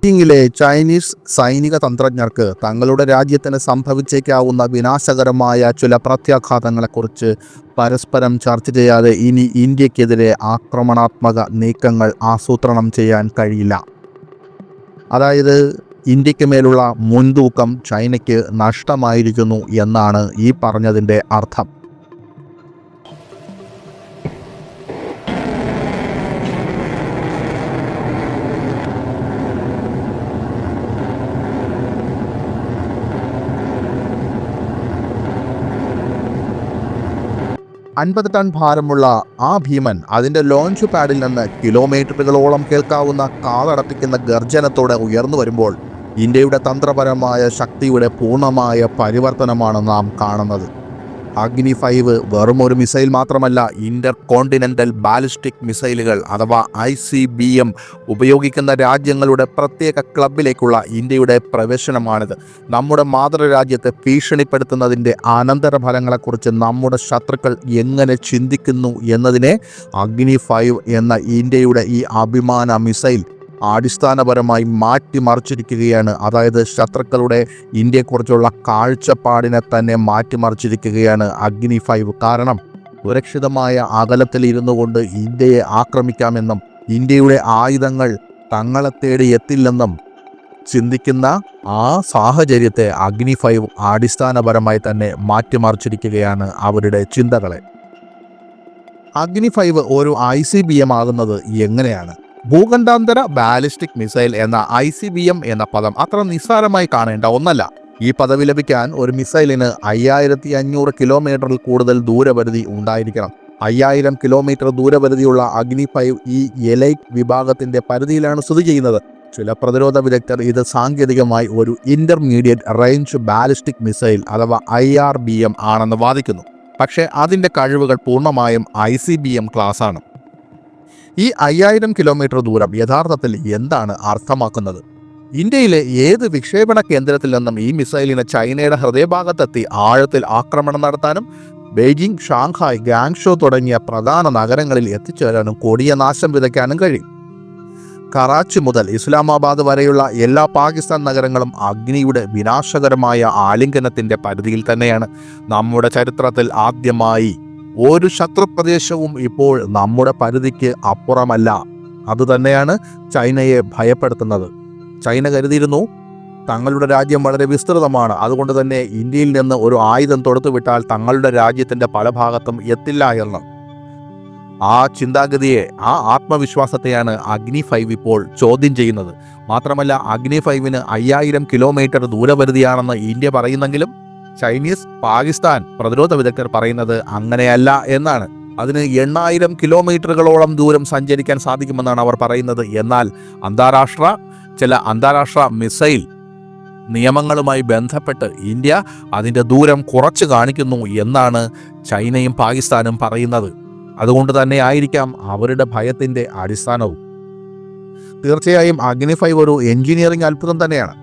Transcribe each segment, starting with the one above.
ബീജിംഗിലെ Chinese സൈനിക തന്ത്രജ്ഞർക്ക് തങ്ങളുടെ രാജ്യത്തിന് സംഭവിച്ചേക്കാവുന്ന വിനാശകരമായ ചില പ്രത്യാഘാതങ്ങളെക്കുറിച്ച് പരസ്പരം ചർച്ച ചെയ്യാതെ ഇനി ഇന്ത്യക്കെതിരെ ആക്രമണാത്മക നീക്കങ്ങൾ ആസൂത്രണം ചെയ്യാൻ കഴിയില്ല. അതായത് ഇന്ത്യക്ക് മേലുള്ള മുൻതൂക്കം ചൈനയ്ക്ക് നഷ്ടമായിരിക്കുന്നു എന്നാണ് ഈ പറഞ്ഞതിൻ്റെ അർത്ഥം. അൻപത് ടൺ ഭാരമുള്ള ആ ഭീമൻ അതിൻ്റെ ലോഞ്ച് പാഡിൽ നിന്ന് കിലോമീറ്ററുകളോളം കേൾക്കാവുന്ന കാതടപ്പിക്കുന്ന ഗർജനത്തോടെ ഉയർന്നു വരുമ്പോൾ ഇന്ത്യയുടെ തന്ത്രപരമായ ശക്തിയുടെ പൂർണ്ണമായ പരിവർത്തനമാണ് നാം കാണുന്നത്. അഗ്നി 5 വെറും ഒരു മിസൈൽ മാത്രമല്ല, ഇന്റർ കോണ്ടിനെൻ്റൽ ബാലിസ്റ്റിക് മിസൈലുകൾ അഥവാ ICBM ഉപയോഗിക്കുന്ന രാജ്യങ്ങളുടെ പ്രത്യേക ക്ലബിലേക്കുള്ള ഇന്ത്യയുടെ പ്രവേശനമാണിത്. നമ്മുടെ മാതൃരാജ്യത്തെ ഭീഷണിപ്പെടുത്തുന്നതിൻ്റെ അനന്തരഫലങ്ങളെക്കുറിച്ച് നമ്മുടെ ശത്രുക്കൾ എങ്ങനെ ചിന്തിക്കുന്നു എന്നതിനെ അഗ്നി 5 എന്ന ഇന്ത്യയുടെ ഈ അഭിമാന മിസൈൽ അടിസ്ഥാനപരമായി മാറ്റിമറിച്ചിരിക്കുകയാണ്. അതായത് ശത്രുക്കളുടെ ഇന്ത്യയെക്കുറിച്ചുള്ള കാഴ്ചപ്പാടിനെ തന്നെ മാറ്റിമറിച്ചിരിക്കുകയാണ് അഗ്നി 5. കാരണം സുരക്ഷിതമായ അകലത്തിൽ ഇരുന്നു കൊണ്ട് ഇന്ത്യയെ ആക്രമിക്കാമെന്നും ഇന്ത്യയുടെ ആയുധങ്ങൾ തങ്ങളെ തേടി എത്തില്ലെന്നും ചിന്തിക്കുന്ന ആ സാഹചര്യത്തെ അഗ്നി 5 അടിസ്ഥാനപരമായി തന്നെ മാറ്റിമറിച്ചിരിക്കുകയാണ് അവരുടെ ചിന്തകളെ. അഗ്നി 5 ഒരു ICBM ആകുന്നത് എങ്ങനെയാണ്? ഭൂഖണ്ഡാന്തര ബാലിസ്റ്റിക് മിസൈൽ എന്ന ICBM എന്ന പദം അത്ര നിസ്സാരമായി കാണേണ്ട ഒന്നല്ല. ഈ പദവി ലഭിക്കാൻ ഒരു മിസൈലിന് 5500 കിലോമീറ്ററിൽ കൂടുതൽ ദൂരപരിധി ഉണ്ടായിരിക്കണം. 5000 കിലോമീറ്റർ ദൂരപരിധിയുള്ള അഗ്നി 5 ഈ എലൈറ്റ് വിഭാഗത്തിൻ്റെ പരിധിയിലാണ് സ്ഥിതി ചെയ്യുന്നത്. ചില പ്രതിരോധ വിദഗ്ധർ ഇത് സാങ്കേതികമായി ഒരു ഇന്റർമീഡിയറ്റ് റേഞ്ച് ബാലിസ്റ്റിക് മിസൈൽ അഥവാ IRBM ആണെന്ന് വാദിക്കുന്നു. പക്ഷേ അതിൻ്റെ കഴിവുകൾ പൂർണ്ണമായും ICBM ക്ലാസ്സാണ്. ഈ 5000 കിലോമീറ്റർ ദൂരം യഥാർത്ഥത്തിൽ എന്താണ് അർത്ഥമാക്കുന്നത്? ഇന്ത്യയിലെ ഏത് വിക്ഷേപണ കേന്ദ്രത്തിൽ നിന്നും ഈ മിസൈലിന് ചൈനയുടെ ഹൃദയഭാഗത്തെത്തി ആഴത്തിൽ ആക്രമണം നടത്താനും ബെയ്ജിംഗ്, ഷാങ്ഹായ്, ഗാങ്ഷോ തുടങ്ങിയ പ്രധാന നഗരങ്ങളിൽ എത്തിച്ചേരാനും കൊടിയ നാശം വിതയ്ക്കാനും കഴിയും. കറാച്ചി മുതൽ ഇസ്ലാമാബാദ് വരെയുള്ള എല്ലാ പാകിസ്ഥാൻ നഗരങ്ങളും അഗ്നിയുടെ വിനാശകരമായ ആലിംഗനത്തിൻ്റെ പരിധിയിൽ തന്നെയാണ്. നമ്മുടെ ചരിത്രത്തിൽ ആദ്യമായി ഒരു ശത്രുപ്രദേശവും ഇപ്പോൾ നമ്മുടെ പരിധിക്ക് അപ്പുറമല്ല. അതുതന്നെയാണ് ചൈനയെ ഭയപ്പെടുത്തുന്നത്. ചൈന കരുതിയിരുന്നു തങ്ങളുടെ രാജ്യം വളരെ വിസ്തൃതമാണ്, അതുകൊണ്ട് തന്നെ ഇന്ത്യയിൽ നിന്ന് ഒരു ആയുധം തൊടുത്തുവിട്ടാൽ തങ്ങളുടെ രാജ്യത്തിൻ്റെ പല ഭാഗത്തും എത്തില്ല എന്ന്. ആ ചിന്താഗതിയെ, ആ ആത്മവിശ്വാസത്തെയാണ് അഗ്നി 5 ഇപ്പോൾ ചോദ്യം ചെയ്യുന്നത്. മാത്രമല്ല അഗ്നി 5-ന് 5000 കിലോമീറ്റർ ദൂരപരിധിയാണെന്ന് ഇന്ത്യ പറയുന്നെങ്കിലും ചൈനീസ്, പാകിസ്ഥാൻ പ്രതിരോധ വിദഗ്ധർ പറയുന്നത് അങ്ങനെയല്ല എന്നാണ്. അതിന് 8000 കിലോമീറ്ററുകളോളം ദൂരം സഞ്ചരിക്കാൻ സാധിക്കുമെന്നാണ് അവർ പറയുന്നത്. എന്നാൽ ചില അന്താരാഷ്ട്ര മിസൈൽ നിയമങ്ങളുമായി ബന്ധപ്പെട്ട് ഇന്ത്യ അതിൻ്റെ ദൂരം കുറച്ച് കാണിക്കുന്നു എന്നാണ് ചൈനയും പാകിസ്ഥാനും പറയുന്നത്. അതുകൊണ്ട് തന്നെ ആയിരിക്കാം അവരുടെ ഭയത്തിൻ്റെ അടിസ്ഥാനവും. തീർച്ചയായും അഗ്നി 5 ഒരു എഞ്ചിനീയറിംഗ് അത്ഭുതം തന്നെയാണ്.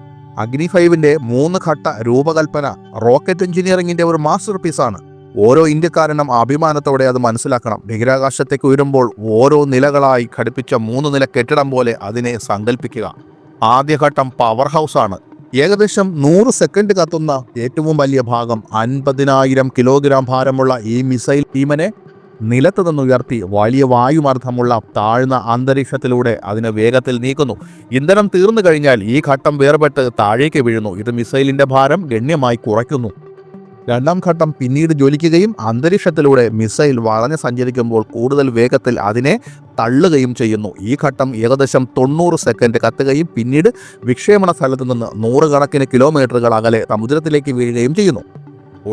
അഗ്നി 5-ന്റെ 3 ഘട്ട രൂപകൽപ്പന റോക്കറ്റ് എഞ്ചിനീയറിംഗിൻ്റെ ഒരു മാസ്റ്റർ പീസാണ്. ഓരോ ഇന്ത്യക്കാരനും അഭിമാനത്തോടെ അത് മനസ്സിലാക്കണം. ബഹിരാകാശത്തേക്ക് ഉയരുമ്പോൾ ഓരോ നിലകളായി ഘടിപ്പിച്ച 3 നില കെട്ടിടം പോലെ അതിനെ സങ്കല്പിക്കുക. ആദ്യഘട്ടം പവർ ഹൗസാണ്. ഏകദേശം 100 സെക്കൻഡ് കത്തുന്ന ഏറ്റവും വലിയ ഭാഗം 50,000 കിലോഗ്രാം ഭാരമുള്ള ഈ മിസൈൽ ഭീമനെ നിലത്ത് നിന്നുയർത്തി വലിയ വായുമർദ്ദമുള്ള താഴ്ന്ന അന്തരീക്ഷത്തിലൂടെ അതിനെ വേഗത്തിൽ നീക്കുന്നു. ഇന്ധനം തീർന്നു കഴിഞ്ഞാൽ ഈ ഘട്ടം വേർപെട്ട് താഴേക്ക് വീഴുന്നു. ഇത് മിസൈലിൻ്റെ ഭാരം ഗണ്യമായി കുറയ്ക്കുന്നു. രണ്ടാം ഘട്ടം പിന്നീട് ജ്വലിക്കുകയും അന്തരീക്ഷത്തിലൂടെ മിസൈൽ വളഞ്ഞ് സഞ്ചരിക്കുമ്പോൾ കൂടുതൽ വേഗത്തിൽ അതിനെ തള്ളുകയും ചെയ്യുന്നു. ഈ ഘട്ടം ഏകദേശം 90 സെക്കൻഡ് കത്തുകയും പിന്നീട് വിക്ഷേപണ സ്ഥലത്ത് നിന്ന് 100 കണക്കിന് കിലോമീറ്ററുകൾ അകലെ സമുദ്രത്തിലേക്ക് വീഴുകയും ചെയ്യുന്നു.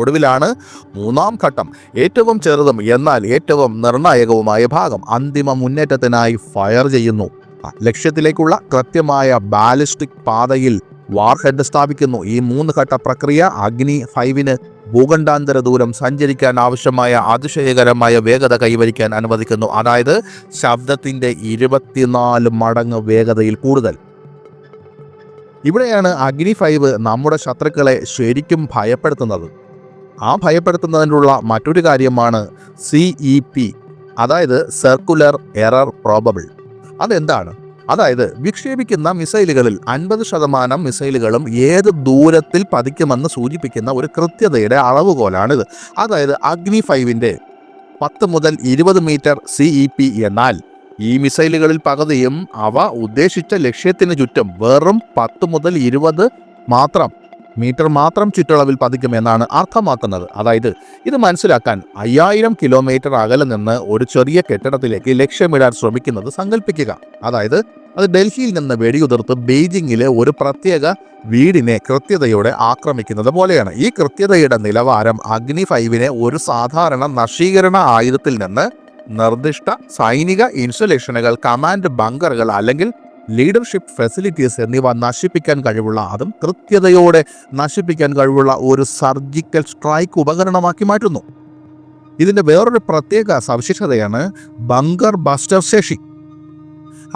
ഒടുവിലാണ് മൂന്നാം ഘട്ടം, ഏറ്റവും ചെറുതും എന്നാൽ ഏറ്റവും നിർണായകവുമായ ഭാഗം. അന്തിമ മുന്നേറ്റത്തിനായി ഫയർ ചെയ്യുന്നു. ലക്ഷ്യത്തിലേക്കുള്ള കൃത്യമായ ബാലിസ്റ്റിക് പാതയിൽ വാർഹെഡ് സ്ഥാപിക്കുന്നു. ഈ 3 ഘട്ട പ്രക്രിയ അഗ്നി 5-ന് ഭൂഖണ്ഡാന്തര ദൂരം സഞ്ചരിക്കാൻ ആവശ്യമായ അതിശയകരമായ വേഗത കൈവരിക്കാൻ അനുവദിക്കുന്നു. അതായത് ശബ്ദത്തിൻ്റെ 24 മടങ്ങ് വേഗതയിൽ കൂടുതൽ. ഇവിടെയാണ് അഗ്നി 5 നമ്മുടെ ശത്രുക്കളെ ശരിക്കും ഭയപ്പെടുത്തുന്നത്. ആ ഭയപ്പെടുത്തുന്നതിനുള്ള മറ്റൊരു കാര്യമാണ് CEP, അതായത് സർക്കുലർ എറർ പ്രോബബിൾ. അതെന്താണ്? അതായത് വിക്ഷേപിക്കുന്ന മിസൈലുകളിൽ 50% മിസൈലുകളും ഏത് ദൂരത്തിൽ പതിക്കുമെന്ന് സൂചിപ്പിക്കുന്ന ഒരു കൃത്യതയുടെ അളവുകോലാണിത്. അതായത് അഗ്നി 5-ന്റെ 10 മുതൽ 20 മീറ്റർ CEP എന്നാൽ ഈ മിസൈലുകളിൽ പകുതിയും അവ ഉദ്ദേശിച്ച ലക്ഷ്യത്തിന് ചുറ്റും വെറും 10 മുതൽ 20 മീറ്റർ മാത്രം ചുറ്റളവിൽ പതിക്കുമെന്നാണ് അർത്ഥമാക്കുന്നത്. അതായത് ഇത് മനസ്സിലാക്കാൻ 5000 കിലോമീറ്റർ അകലെ നിന്ന് ഒരു ചെറിയ കെട്ടിടത്തിലേക്ക് ലക്ഷ്യമിടാൻ ശ്രമിക്കുന്നത് സങ്കല്പിക്കുക. അതായത് അത് ഡൽഹിയിൽ നിന്ന് വെടിയുതിർത്ത് ബെയ്ജിങ്ങിലെ ഒരു പ്രത്യേക വീടിനെ കൃത്യതയോടെ ആക്രമിക്കുന്നത് പോലെയാണ്. ഈ കൃത്യതയുടെ നിലവാരം അഗ്നി 5-നെ ഒരു സാധാരണ നശീകരണ ആയുധത്തിൽ നിന്ന് നിർദ്ദിഷ്ട സൈനിക ഇൻസ്റ്റലേഷനുകൾ, കമാൻഡ് ബങ്കറുകൾ അല്ലെങ്കിൽ ലീഡർഷിപ്പ് ഫെസിലിറ്റീസ് എന്നിവ നശിപ്പിക്കാൻ കഴിവുള്ള, അതും കൃത്യതയോടെ നശിപ്പിക്കാൻ കഴിവുള്ള ഒരു സർജിക്കൽ സ്ട്രൈക്ക് ഉപകരണമാക്കി മാറ്റുന്നു. ഇതിൻ്റെ വേറൊരു പ്രത്യേക സവിശേഷതയാണ് ബങ്കർ ബസ്റ്റർ ശേഷി.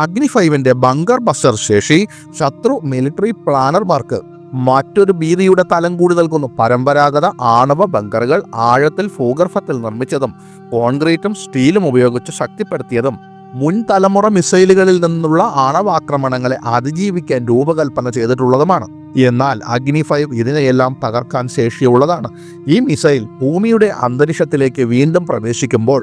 അഗ്നി 5-ന്റെ ബങ്കർ ബസ്റ്റർ ശേഷി ശത്രു മിലിറ്ററി പ്ലാനർമാർക്ക് മറ്റൊരു ഭീതിയുടെ തലം കൂടി നൽകുന്നു. പരമ്പരാഗത ആണവ ബങ്കറുകൾ ആഴത്തിൽ ഭൂഗർഭത്തിൽ നിർമ്മിച്ചതും കോൺക്രീറ്റും സ്റ്റീലും ഉപയോഗിച്ച് ശക്തിപ്പെടുത്തിയതും മുൻ തലമുറ മിസൈലുകളിൽ നിന്നുള്ള ആണവാക്രമണങ്ങളെ അതിജീവിക്കാൻ രൂപകൽപ്പന ചെയ്തിട്ടുള്ളതുമാണ്. എന്നാൽ അഗ്നി 5 ഇതിനെയെല്ലാം തകർക്കാൻ ശേഷിയുള്ളതാണ്. ഈ മിസൈൽ ഭൂമിയുടെ അന്തരീക്ഷത്തിലേക്ക് വീണ്ടും പ്രവേശിക്കുമ്പോൾ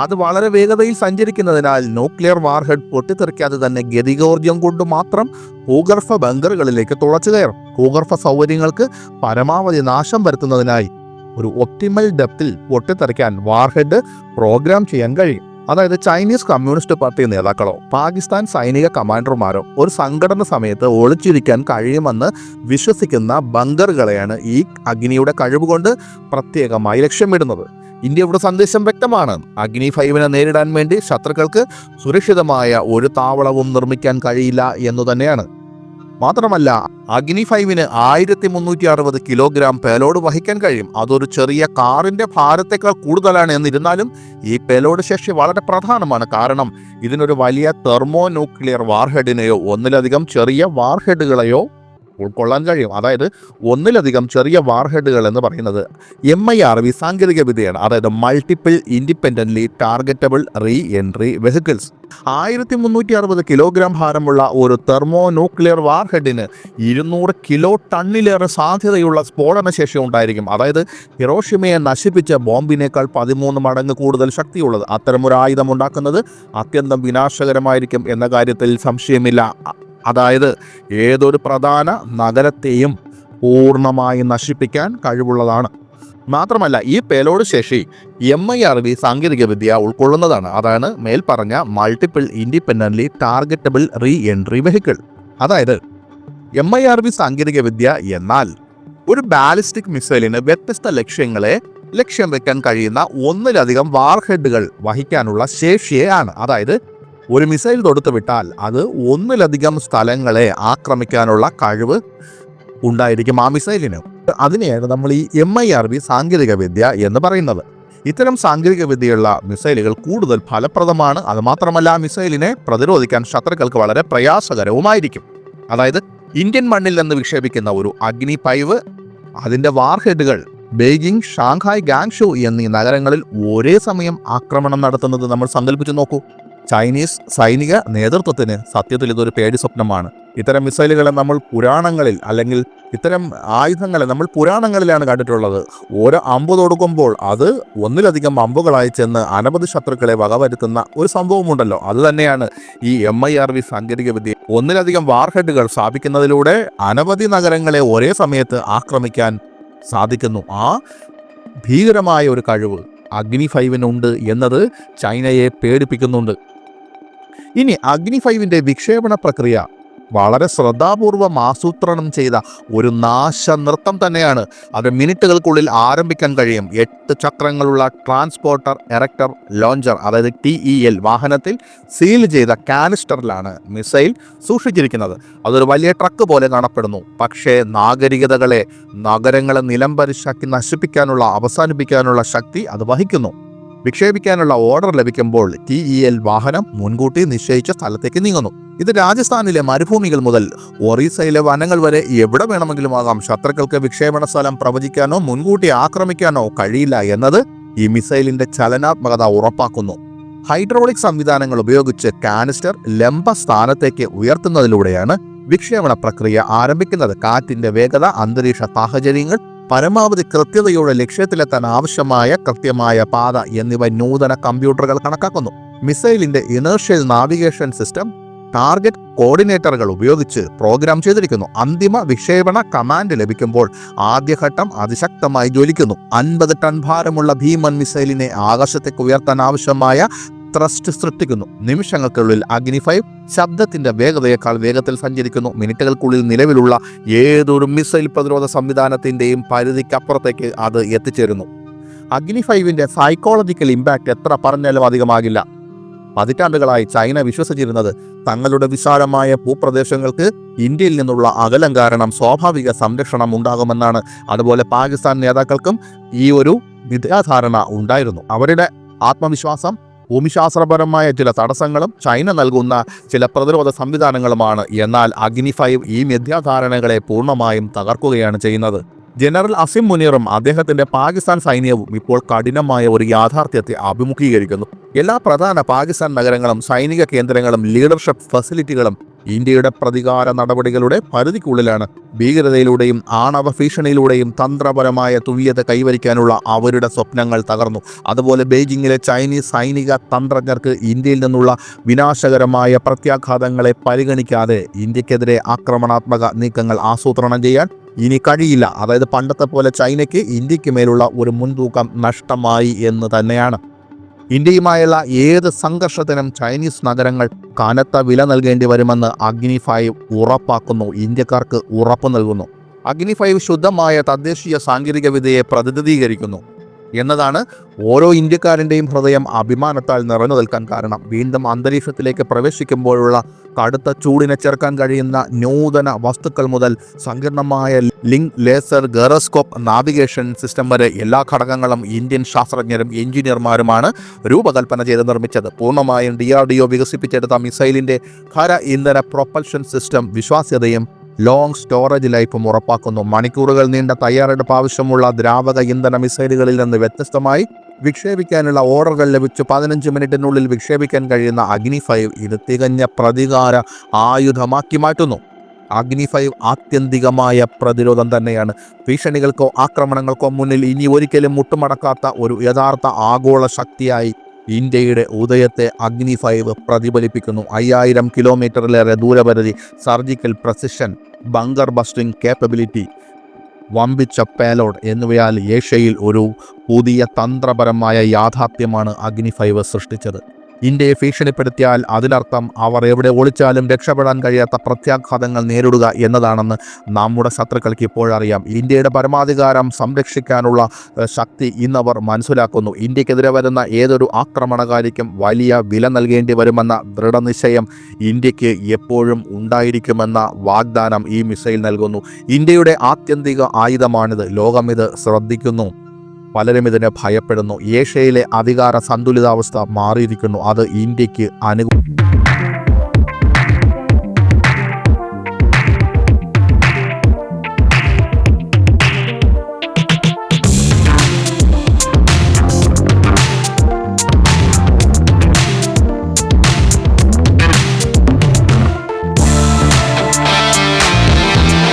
അത് വളരെ വേഗതയിൽ സഞ്ചരിക്കുന്നതിനാൽ ന്യൂക്ലിയർ വാർഹെഡ് പൊട്ടിത്തെറിക്കാതെ തന്നെ ഗതികോർജ്ജം കൊണ്ട് മാത്രം ഭൂഗർഭ ബങ്കറുകളിലേക്ക് തുളച്ചു കയറും. ഭൂഗർഭ സൗകര്യങ്ങൾക്ക് പരമാവധി നാശം വരുത്തുന്നതിനായി ഒരു ഒപ്റ്റിമൽ ഡെപ്തിൽ പൊട്ടിത്തെറിക്കാൻ വാർഹെഡ് പ്രോഗ്രാം ചെയ്യാൻ കഴിയും. അതായത് ചൈനീസ് കമ്മ്യൂണിസ്റ്റ് പാർട്ടി നേതാക്കളോ പാകിസ്ഥാൻ സൈനിക കമാൻഡർമാരോ ഒരു സംഘടന സമയത്ത് ഒളിച്ചിരിക്കാൻ കഴിയുമെന്ന് വിശ്വസിക്കുന്ന ബങ്കറുകളെയാണ് ഈ അഗ്നിയുടെ കഴിവുകൊണ്ട് പ്രത്യേകമായി ലക്ഷ്യമിടുന്നത്. ഇന്ത്യയുടെ സന്ദേശം വ്യക്തമാണ്. അഗ്നി 5-നെ നേരിടാൻ വേണ്ടി ശത്രുക്കൾക്ക് സുരക്ഷിതമായ ഒരു താവളവും നിർമ്മിക്കാൻ കഴിയില്ല എന്നു തന്നെയാണ്. മാത്രമല്ല അഗ്നി 5-ന് 1360 കിലോഗ്രാം പേലോഡ് വഹിക്കാൻ കഴിയും. അതൊരു ചെറിയ കാറിന്റെ ഭാരത്തേക്കാൾ കൂടുതലാണ്. എന്നിരുന്നാലും ഈ പേലോഡ് ശേഷി വളരെ പ്രധാനമാണ്. കാരണം ഇതിനൊരു വലിയ തെർമോ ന്യൂക്ലിയർ വാർഹെഡിനെയോ ഒന്നിലധികം ചെറിയ വാർഹെഡുകളെയോ ഉൾക്കൊള്ളാൻ കഴിയും. അതായത് ഒന്നിലധികം ചെറിയ വാർഹെഡുകൾ എന്ന് പറയുന്നത് MIRV സാങ്കേതിക വിദ്യയാണ്. അതായത് multiple independently targetable re entry vehicles. 1360 kilogram ഭാരമുള്ള ഒരു തെർമോ ന്യൂക്ലിയർ വാർഹെഡിന് 200 കിലോ ടണ്ണിലേറെ സാധ്യതയുള്ള സ്ഫോടനശേഷി ഉണ്ടായിരിക്കും. അതായത് ഹിരോഷിമയെ നശിപ്പിച്ച ബോംബിനേക്കാൾ 13 മടങ്ങ് കൂടുതൽ ശക്തിയുള്ളത്. അത്തരമൊരു ആയുധം ഉണ്ടാക്കുന്നത് അത്യന്തം വിനാശകരമായിരിക്കും എന്ന കാര്യത്തിൽ സംശയമില്ല. അതായത് ഏതൊരു പ്രധാന നഗരത്തെയും പൂർണ്ണമായി നശിപ്പിക്കാൻ കഴിവുള്ളതാണ്. മാത്രമല്ല ഈ പേലോഡ് ശേഷി MIRV സാങ്കേതിക വിദ്യ ഉൾക്കൊള്ളുന്നതാണ്. അതാണ് മേൽപ്പറഞ്ഞ multiple independently targetable re entry vehicle. അതായത് MIRV സാങ്കേതിക വിദ്യ എന്നാൽ ഒരു ബാലിസ്റ്റിക് മിസൈലിന് വ്യത്യസ്ത ലക്ഷ്യങ്ങളെ ലക്ഷ്യം വെക്കാൻ കഴിയുന്ന ഒന്നിലധികം വാർഹെഡുകൾ വഹിക്കാനുള്ള ശേഷിയാണ്. അതായത് ഒരു മിസൈൽ തൊടുത്തു വിട്ടാൽ അത് ഒന്നിലധികം സ്ഥലങ്ങളെ ആക്രമിക്കാനുള്ള കഴിവ് ഉണ്ടായിരിക്കും ആ മിസൈലിന്. അതിനെയാണ് നമ്മൾ ഈ MIRV സാങ്കേതിക വിദ്യ എന്ന് പറയുന്നത്. ഇത്തരം സാങ്കേതിക വിദ്യയുള്ള മിസൈലുകൾ കൂടുതൽ ഫലപ്രദമാണ്. അതുമാത്രമല്ല മിസൈലിനെ പ്രതിരോധിക്കാൻ ശത്രുക്കൾക്ക് വളരെ പ്രയാസകരവുമായിരിക്കും. അതായത് ഇന്ത്യൻ മണ്ണിൽ നിന്ന് വിക്ഷേപിക്കുന്ന ഒരു അഗ്നി 5 അതിൻ്റെ വാർഹെഡുകൾ ബെയ്ജിംഗ്, ഷാങ്ഹായ്, ഗാങ്ഷു എന്നീ നഗരങ്ങളിൽ ഒരേ സമയം ആക്രമണം നടത്തുന്നത് നമ്മൾ സങ്കല്പിച്ചു നോക്കൂ. ചൈനീസ് സൈനിക നേതൃത്വത്തിന് സത്യത്തിൽ ഇതൊരു പേടി സ്വപ്നമാണ്. ഇത്തരം മിസൈലുകളെ നമ്മൾ പുരാണങ്ങളിൽ അല്ലെങ്കിൽ ഇത്തരം ആയുധങ്ങളെ നമ്മൾ പുരാണങ്ങളിലാണ് കണ്ടിട്ടുള്ളത്. ഓരോ അമ്പ് തൊടുക്കുമ്പോൾ അത് ഒന്നിലധികം അമ്പുകളായി ചെന്ന് അനവധി ശത്രുക്കളെ വകവരുത്തുന്ന ഒരു സംഭവമുണ്ടല്ലോ. അതുതന്നെയാണ് ഈ MIRV സാങ്കേതിക വിദ്യ. ഒന്നിലധികം വാർഹെഡുകൾ സ്ഥാപിക്കുന്നതിലൂടെ അനവധി നഗരങ്ങളെ ഒരേ സമയത്ത് ആക്രമിക്കാൻ സാധിക്കുന്നു. ആ ഭീകരമായ ഒരു കഴിവ് അഗ്നി 5-നുണ്ട് എന്നത് ചൈനയെ പേടിപ്പിക്കുന്നുണ്ട്. ഇനി അഗ്നി 5-ന്റെ വിക്ഷേപണ പ്രക്രിയ വളരെ ശ്രദ്ധാപൂർവം ആസൂത്രണം ചെയ്ത ഒരു നാശനൃത്തം തന്നെയാണ്. അത് മിനിറ്റുകൾക്കുള്ളിൽ ആരംഭിക്കാൻ കഴിയും. 8 ചക്രങ്ങളുള്ള ട്രാൻസ്പോർട്ടർ എറക്ടർ ലോഞ്ചർ അതായത് TEL വാഹനത്തിൽ സീൽ ചെയ്ത കാനിസ്റ്ററിലാണ് മിസൈൽ സൂക്ഷിച്ചിരിക്കുന്നത്. അതൊരു വലിയ ട്രക്ക് പോലെ കാണപ്പെടുന്നു. പക്ഷേ നഗരങ്ങളെ നിലംപരിശാക്കി നശിപ്പിക്കാനുള്ള അവസാനിപ്പിക്കാനുള്ള ശക്തി അത് വഹിക്കുന്നു. വിക്ഷേപിക്കാനുള്ള ഓർഡർ ലഭിക്കുമ്പോൾ TEL വാഹനം മുൻകൂട്ടി നിശ്ചയിച്ച സ്ഥലത്തേക്ക് നീങ്ങുന്നു. ഇത് രാജസ്ഥാനിലെ മരുഭൂമികൾ മുതൽ ഒറീസയിലെ വനങ്ങൾ വരെ എവിടെ വേണമെങ്കിലും ആകാം. ശത്രുക്കൾക്ക് വിക്ഷേപണ സ്ഥലം പ്രവചിക്കാനോ മുൻകൂട്ടി ആക്രമിക്കാനോ കഴിയില്ല എന്നത് ഈ മിസൈലിന്റെ ചലനാത്മകത ഉറപ്പാക്കുന്നു. ഹൈഡ്രോളിക് സംവിധാനങ്ങൾ ഉപയോഗിച്ച് കാനിസ്റ്റർ ലംബ സ്ഥാനത്തേക്ക് ഉയർത്തുന്നതിലൂടെയാണ് വിക്ഷേപണ പ്രക്രിയ ആരംഭിക്കുന്നത്. കാറ്റിന്റെ വേഗത, അന്തരീക്ഷ സാഹചര്യങ്ങൾ, പരമാവധി കൃത്യതയോടെ ലക്ഷ്യത്തിലെത്താൻ ആവശ്യമായ കൃത്യമായ പാത എന്നിവ നൂതന കമ്പ്യൂട്ടറുകൾ കണക്കാക്കുന്നു. മിസൈലിന്റെ ഇനേർഷ്യൽ നാവിഗേഷൻ സിസ്റ്റം ടാർഗറ്റ് കോർഡിനേറ്ററുകൾ ഉപയോഗിച്ച് പ്രോഗ്രാം ചെയ്തിരിക്കുന്നു. അന്തിമ വിക്ഷേപണ കമാൻഡ് ലഭിക്കുമ്പോൾ ആദ്യഘട്ടം അതിശക്തമായി ജ്വലിക്കുന്നു. 50 ടൺ ഭാരമുള്ള ഭീമൻ മിസൈലിനെ ആകാശത്തേക്ക് ഉയർത്താൻ ആവശ്യമായ ത്രസ്റ്റ് സൃഷ്ടിക്കുന്നു. നിമിഷങ്ങൾക്കുള്ളിൽ അഗ്നി 5 ശബ്ദത്തിന്റെ വേഗതയേക്കാൾ വേഗത്തിൽ സഞ്ചരിക്കുന്നു. മിനിറ്റുകൾക്കുള്ളിൽ നിലവിലുള്ള ഏതൊരു മിസൈൽ പ്രതിരോധ സംവിധാനത്തിന്റെയും പരിധിക്കപ്പുറത്തേക്ക് അത് എത്തിച്ചേരുന്നു. അഗ്നി 5ന്റെ സൈക്കോളജിക്കൽ ഇമ്പാക്റ്റ് എത്ര പറഞ്ഞാലും അധികമാകില്ല. പതിറ്റാണ്ടുകളായി ചൈന വിശ്വസിച്ചിരുന്നത് തങ്ങളുടെ വിശാലമായ ഭൂപ്രദേശങ്ങൾക്ക് ഇന്ത്യയിൽ നിന്നുള്ള അകലം കാരണം സ്വാഭാവിക സംരക്ഷണം ഉണ്ടാകുമെന്നാണ്. അതുപോലെ പാകിസ്ഥാൻ നേതാക്കൾക്കും ഈ ഒരു മിഥ്യാധാരണ ഉണ്ടായിരുന്നു. അവരുടെ ആത്മവിശ്വാസം ഭൂമിശാസ്ത്രപരമായ ചില തടസ്സങ്ങളും ചൈന നൽകുന്ന ചില പ്രതിരോധ സംവിധാനങ്ങളുമാണ്. എന്നാൽ അഗ്നി 5 ഈ മിഥ്യാധാരണകളെ പൂർണ്ണമായും തകർക്കുകയാണ് ചെയ്യുന്നത്. ജനറൽ അസിം മുനീറും അദ്ദേഹത്തിന്റെ പാകിസ്ഥാൻ സൈന്യവും ഇപ്പോൾ കഠിനമായ ഒരു യാഥാർത്ഥ്യത്തെ അഭിമുഖീകരിക്കുന്നു. എല്ലാ പ്രധാന പാകിസ്ഥാൻ നഗരങ്ങളും സൈനിക കേന്ദ്രങ്ങളും ലീഡർഷിപ്പ് ഫെസിലിറ്റികളും ഇന്ത്യയുടെ പ്രതികാര നടപടികളുടെ പരിധിക്കുള്ളിലാണ്. ഭീകരതയിലൂടെയും ആണവ ഭീഷണിയിലൂടെയും തന്ത്രപരമായ തുല്യത കൈവരിക്കാനുള്ള അവരുടെ സ്വപ്നങ്ങൾ തകർന്നു. അതുപോലെ ബെയ്ജിങ്ങിലെ ചൈനീസ് സൈനിക തന്ത്രജ്ഞർക്ക് ഇന്ത്യയിൽ നിന്നുള്ള വിനാശകരമായ പ്രത്യാഘാതങ്ങളെ പരിഗണിക്കാതെ ഇന്ത്യക്കെതിരെ ആക്രമണാത്മക നീക്കങ്ങൾ ആസൂത്രണം ചെയ്യാൻ ഇനി കഴിയില്ല. അതായത് പണ്ടത്തെ പോലെ ചൈനയ്ക്ക് ഇന്ത്യക്ക് മേലുള്ള ഒരു മുൻതൂക്കം നഷ്ടമായി എന്ന് തന്നെയാണ്. ഇന്ത്യയുമായുള്ള ഏത് സംഘർഷത്തിനും ചൈനീസ് നഗരങ്ങൾ കനത്ത വില നൽകേണ്ടി വരുമെന്ന് അഗ്നി 5 ഉറപ്പാക്കുന്നു, ഇന്ത്യക്കാർക്ക് ഉറപ്പ് നൽകുന്നു. അഗ്നി 5 ശുദ്ധമായ തദ്ദേശീയ സാങ്കേതികവിദ്യയെ പ്രതിനിധീകരിക്കുന്നു എന്നതാണ് ഓരോ ഇന്ത്യക്കാരൻ്റെയും ഹൃദയം അഭിമാനത്താൽ നിറഞ്ഞു നിൽക്കാൻ കാരണം. വീണ്ടും അന്തരീക്ഷത്തിലേക്ക് പ്രവേശിക്കുമ്പോഴുള്ള കടുത്ത ചൂടിനെ ചെറുക്കാൻ കഴിയുന്ന നൂതന വസ്തുക്കൾ മുതൽ സങ്കീർണമായ link laser gyroscope navigation system വരെ എല്ലാ ഘടകങ്ങളും ഇന്ത്യൻ ശാസ്ത്രജ്ഞരും എഞ്ചിനീയർമാരുമാണ് രൂപകൽപ്പന ചെയ്ത് നിർമ്മിച്ചത്. പൂർണ്ണമായും DRDO വികസിപ്പിച്ചെടുത്ത മിസൈലിൻ്റെ ഖര ഇന്ധന പ്രൊപ്പൽഷൻ സിസ്റ്റം വിശ്വാസ്യതയും ലോങ് സ്റ്റോറേജ് ലൈഫും ഉറപ്പാക്കുന്നു. മണിക്കൂറുകൾ നീണ്ട തയ്യാറെടുപ്പ് ആവശ്യമുള്ള ദ്രാവക ഇന്ധന മിസൈലുകളിൽ നിന്ന് വ്യത്യസ്തമായി വിക്ഷേപിക്കാനുള്ള ഓർഡറുകൾ ലഭിച്ച് 15 മിനിറ്റിനുള്ളിൽ വിക്ഷേപിക്കാൻ കഴിയുന്ന അഗ്നി 5 ഇത് തികഞ്ഞ പ്രതികാര ആയുധമാക്കി മാറ്റുന്നു. അഗ്നി 5 ആത്യന്തികമായ പ്രതിരോധം തന്നെയാണ്. ഭീഷണികൾക്കോ ആക്രമണങ്ങൾക്കോ മുന്നിൽ ഇനി ഒരിക്കലും മുട്ടുമടക്കാത്ത ഒരു യഥാർത്ഥ ആഗോള ശക്തിയായി ഇന്ത്യയുടെ ഉദയത്തെ അഗ്നി 5 പ്രതിഫലിപ്പിക്കുന്നു. 5000 കിലോമീറ്ററിലേറെ ദൂരപരിധി, surgical precision, bunker busting capability, വമ്പിച്ച പേലോഡ് എന്നിവയാൽ ഏഷ്യയിൽ ഒരു പുതിയ തന്ത്രപരമായ യാഥാർത്ഥ്യമാണ് അഗ്നി 5 സൃഷ്ടിച്ചത്. ഇന്ത്യയെ ഭീഷണിപ്പെടുത്തിയാൽ അതിനർത്ഥം അവർ എവിടെ ഒളിച്ചാലും രക്ഷപ്പെടാൻ കഴിയാത്ത പ്രത്യാഘാതങ്ങൾ നേരിടുക എന്നതാണെന്ന് നമ്മുടെ ശത്രുക്കൾക്ക് ഇപ്പോഴറിയാം. ഇന്ത്യയുടെ പരമാധികാരം സംരക്ഷിക്കാനുള്ള ശക്തി ഇന്നവർ മനസ്സിലാക്കുന്നു. ഇന്ത്യക്കെതിരെ വരുന്ന ഏതൊരു ആക്രമണകാരിക്കും വലിയ വില നൽകേണ്ടി വരുമെന്ന ദൃഢനിശ്ചയം ഇന്ത്യക്ക് എപ്പോഴും ഉണ്ടായിരിക്കുമെന്ന വാഗ്ദാനം ഈ മിസൈൽ നൽകുന്നു. ഇന്ത്യയുടെ ആത്യന്തിക ആയുധമാണിത്. ലോകം ഇത് ശ്രദ്ധിക്കുന്നു. പലരും ഇതിനെ ഭയപ്പെടുന്നു. ഏഷ്യയിലെ അധികാര സന്തുലിതാവസ്ഥ മാറിയിരിക്കുന്നു. അത് ഇന്ത്യക്ക് അനുകൂല